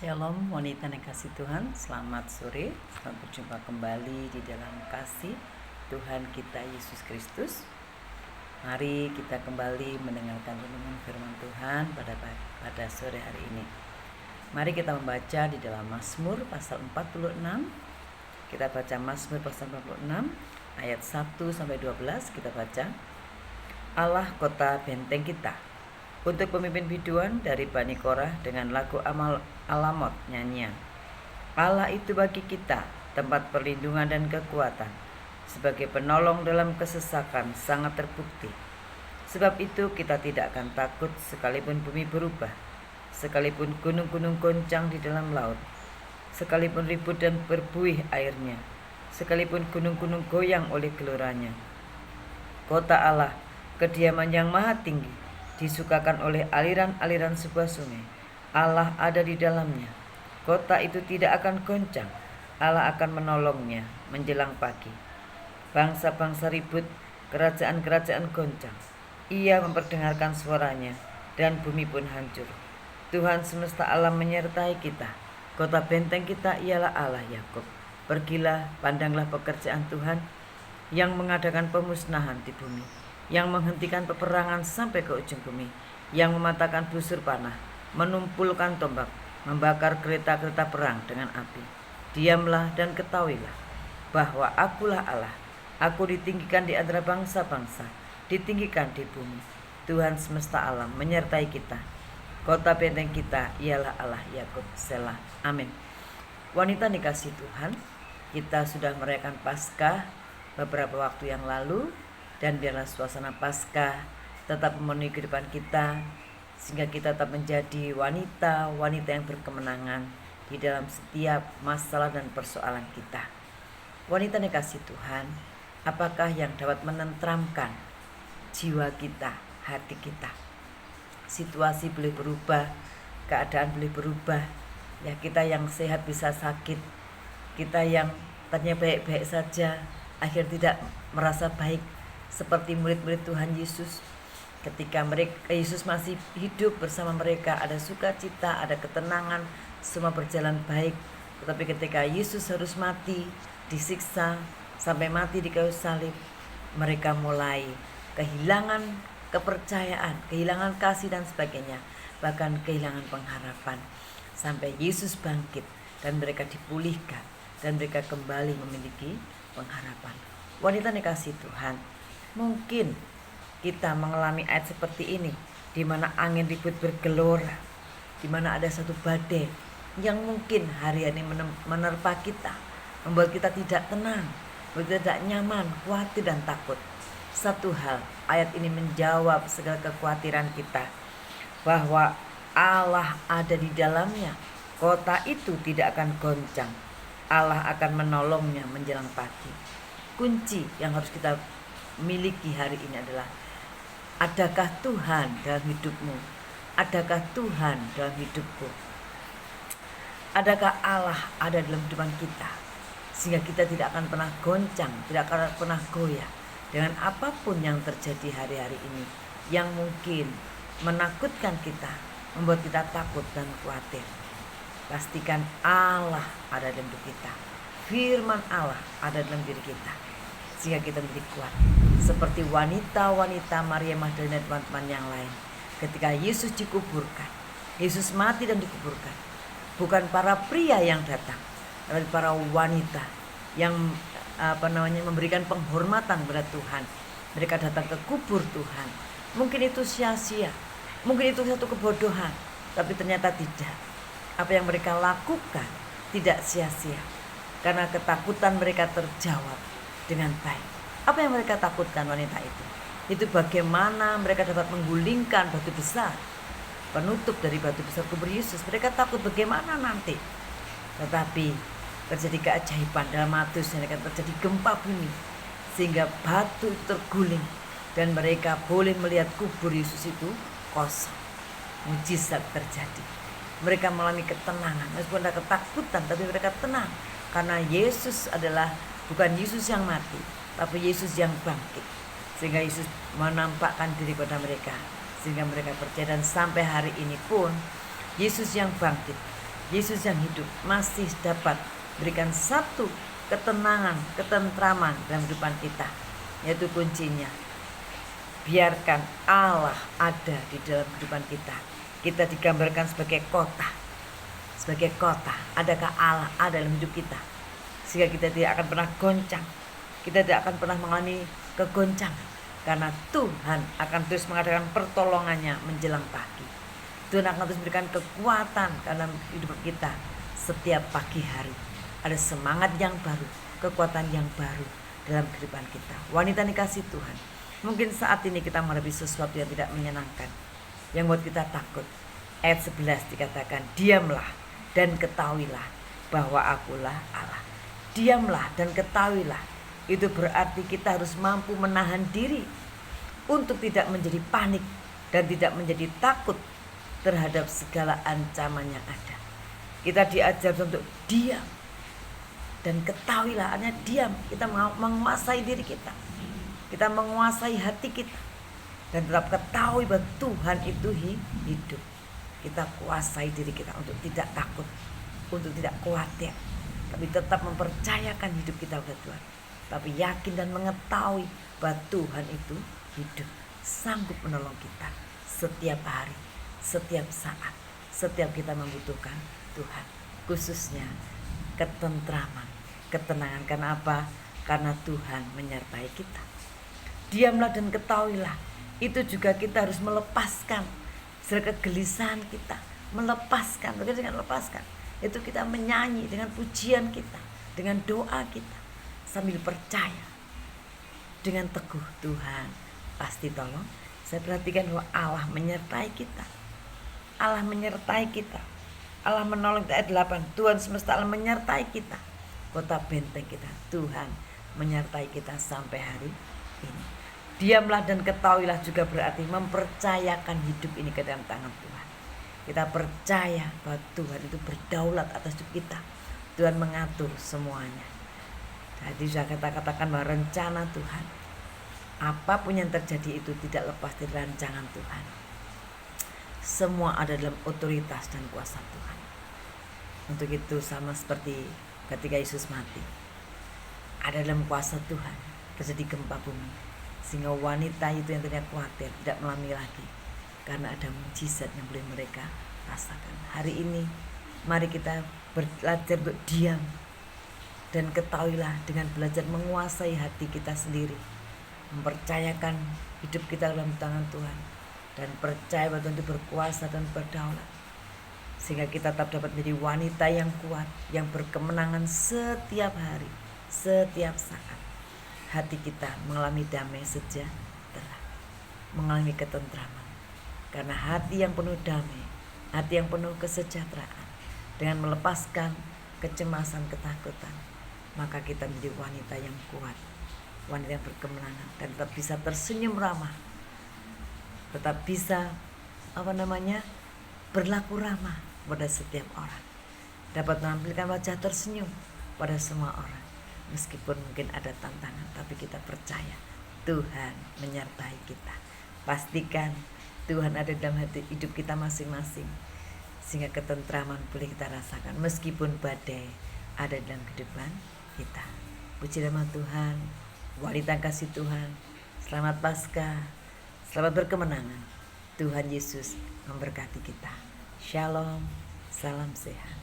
Shalom wanita yang kasih Tuhan, selamat sore, selamat berjumpa kembali di dalam kasih Tuhan kita Yesus Kristus. Mari kita kembali mendengarkan renungan firman Tuhan pada sore hari ini. Mari kita membaca di dalam Mazmur pasal 46. Kita baca Mazmur pasal 46 ayat 1-12. Kita baca, Allah kota benteng kita. Untuk pemimpin biduan dari Bani Korah dengan lagu Alamot nyanyian. Allah itu bagi kita tempat perlindungan dan kekuatan, sebagai penolong dalam kesesakan sangat terbukti. Sebab itu kita tidak akan takut sekalipun bumi berubah, sekalipun gunung-gunung goncang di dalam laut, sekalipun ribut dan berbuih airnya, sekalipun gunung-gunung goyang oleh geloranya. Kota Allah, kediaman yang maha tinggi, disukakan oleh aliran-aliran sebuah sungai. Allah ada di dalamnya. Kota itu tidak akan goncang. Allah akan menolongnya menjelang pagi. Bangsa-bangsa ribut, kerajaan-kerajaan goncang. Ia memperdengarkan suaranya, dan bumi pun hancur. Tuhan semesta alam menyertai kita. Kota benteng kita ialah Allah Yakub. Pergilah, pandanglah pekerjaan Tuhan yang mengadakan pemusnahan di bumi, yang menghentikan peperangan sampai ke ujung bumi, yang mematahkan busur panah, menumpulkan tombak, membakar kereta-kereta perang dengan api. Diamlah dan ketahuilah bahwa akulah Allah. Aku ditinggikan di antara bangsa-bangsa, ditinggikan di bumi. Tuhan semesta alam menyertai kita. Kota benteng kita ialah Allah Yakub. Selah. Amin. Wanita dikasih Tuhan, kita sudah merayakan Paskah beberapa waktu yang lalu, dan biarlah suasana Paskah tetap memenuhi kehidupan kita, sehingga kita tetap menjadi wanita-wanita yang berkemenangan di dalam setiap masalah dan persoalan kita. Wanita yang kasih Tuhan, apakah yang dapat menenteramkan jiwa kita, hati kita? Situasi boleh berubah, keadaan boleh berubah. Ya, kita yang sehat bisa sakit, kita yang tadinya baik-baik saja akhirnya tidak merasa baik, seperti murid-murid Tuhan Yesus. Ketika Yesus masih hidup bersama mereka, ada sukacita, ada ketenangan, semua berjalan baik. Tetapi ketika Yesus harus mati, disiksa sampai mati di kayu salib, mereka mulai kehilangan kepercayaan, kehilangan kasih dan sebagainya, bahkan kehilangan pengharapan. Sampai Yesus bangkit dan mereka dipulihkan dan mereka kembali memiliki pengharapan. Wanita dikasih Tuhan, mungkin kita mengalami ayat seperti ini, di mana angin ribut bergelora, di mana ada satu badai yang mungkin hari ini menerpa kita, membuat kita tidak tenang, membuat kita tidak nyaman, khawatir dan takut. Satu hal, ayat ini menjawab segala kekhawatiran kita, bahwa Allah ada di dalamnya. Kota itu tidak akan goncang. Allah akan menolongnya menjelang pagi. Kunci yang harus kita miliki hari ini adalah, adakah Tuhan dalam hidupmu? Adakah Tuhan dalam hidupku? Adakah Allah ada dalam kehidupan kita, sehingga kita tidak akan pernah goncang, tidak akan pernah goyah dengan apapun yang terjadi hari-hari ini, yang mungkin menakutkan kita, membuat kita takut dan khawatir. Pastikan Allah ada dalam diri kita, firman Allah ada dalam diri kita, sehingga kita menjadi kuat. Seperti wanita-wanita Maria Magdalena dan teman-teman yang lain, ketika Yesus dikuburkan, Yesus mati dan dikuburkan, bukan para pria yang datang, tapi para wanita yang memberikan penghormatan kepada Tuhan. Mereka datang ke kubur Tuhan. Mungkin itu sia-sia, mungkin itu satu kebodohan, tapi ternyata tidak. Apa yang mereka lakukan tidak sia-sia, karena ketakutan mereka terjawab dengan baik. Apa yang mereka takutkan wanita itu? Itu bagaimana mereka dapat menggulingkan batu besar, penutup dari batu besar kubur Yesus. Mereka takut bagaimana nanti. Tetapi terjadi keajaiban dalam Matius, yang akan terjadi gempa bumi, sehingga batu terguling dan mereka boleh melihat kubur Yesus itu kosong. Mujizat terjadi. Mereka mengalami ketenangan, meskipun ada ketakutan, tapi mereka tenang, karena Yesus adalah bukan Yesus yang mati, tapi Yesus yang bangkit. Sehingga Yesus menampakkan diri kepada mereka, sehingga mereka percaya. Dan sampai hari ini pun Yesus yang bangkit Yesus yang hidup masih dapat berikan satu ketenangan, ketentraman dalam kehidupan kita, yaitu kuncinya biarkan Allah ada di dalam kehidupan kita. Kita digambarkan sebagai kota. Sebagai kota, adakah Allah ada dalam hidup kita? Sehingga kita tidak akan pernah goncang. Kita tidak akan pernah mengalami kegoncangan. Karena Tuhan akan terus mengadakan pertolongannya menjelang pagi. Tuhan akan terus memberikan kekuatan dalam hidup kita setiap pagi hari. Ada semangat yang baru, kekuatan yang baru dalam kehidupan kita. Wanita dikasih Tuhan. Mungkin saat ini kita menghadapi sesuatu yang tidak menyenangkan, yang buat kita takut. Ayat 11 dikatakan, diamlah dan ketahuilah bahwa akulah Allah. Diamlah dan ketahuilah. Itu berarti kita harus mampu menahan diri untuk tidak menjadi panik dan tidak menjadi takut terhadap segala ancaman yang ada. Kita diajar untuk diam dan ketahuilah, artinya diam. Kita menguasai diri kita. Kita menguasai hati kita. Dan tetap ketahui bahwa Tuhan itu hidup. Kita kuasai diri kita untuk tidak takut, untuk tidak khawatir, tapi tetap mempercayakan hidup kita kepada Tuhan. Tapi yakin dan mengetahui bahwa Tuhan itu hidup, sanggup menolong kita setiap hari, setiap saat, setiap kita membutuhkan Tuhan. Khususnya ketentraman, ketenangan. Karena apa? Karena Tuhan menyertai kita. Diamlah dan ketahuilah. Itu juga kita harus melepaskan segala kegelisahan kita. Melepaskan, bagaimana dengan melepaskan? Itu kita menyanyi dengan pujian kita, dengan doa kita, sambil percaya dengan teguh, Tuhan pasti tolong. Saya perhatikan bahwa Allah menyertai kita. Allah menyertai kita. Allah menolong kita. Ayat 8, Tuhan semesta alam menyertai kita. Kota benteng kita, Tuhan menyertai kita sampai hari ini. Diamlah dan ketahuilah juga berarti mempercayakan hidup ini ke dalam tangan Tuhan. Kita percaya bahwa Tuhan itu berdaulat atas hidup kita. Tuhan mengatur semuanya. Jadi saya katakan bahwa rencana Tuhan, apapun yang terjadi itu tidak lepas dari rancangan Tuhan. Semua ada dalam otoritas dan kuasa Tuhan. Untuk itu sama seperti ketika Yesus mati, ada dalam kuasa Tuhan, terjadi gempa bumi. Sehingga wanita itu yang tadinya khawatir tidak mengalami lagi, karena ada mujizat yang boleh mereka rasakan. Hari ini mari kita belajar untuk diam dan ketahuilah dengan belajar menguasai hati kita sendiri, mempercayakan hidup kita dalam tangan Tuhan, dan percaya bahwa Tuhan itu berkuasa dan berdaulat, sehingga kita tetap dapat menjadi wanita yang kuat, yang berkemenangan setiap hari, setiap saat. Hati kita mengalami damai sejahtera, mengalami ketentraman. Karena hati yang penuh damai, hati yang penuh kesejahteraan, dengan melepaskan kecemasan, ketakutan, maka kita menjadi wanita yang kuat, wanita yang berkemenangan, dan tetap bisa tersenyum ramah, tetap bisa berlaku ramah pada setiap orang, dapat menampilkan wajah tersenyum pada semua orang. Meskipun mungkin ada tantangan, tapi kita percaya Tuhan menyertai kita. Pastikan Tuhan ada dalam hati hidup kita masing-masing, sehingga ketentraman boleh kita rasakan meskipun badai ada dalam kehidupan kita. Puji nama Tuhan. Wanita kasih Tuhan, selamat Paskah, selamat berkemenangan. Tuhan Yesus memberkati kita. Shalom, salam sehat.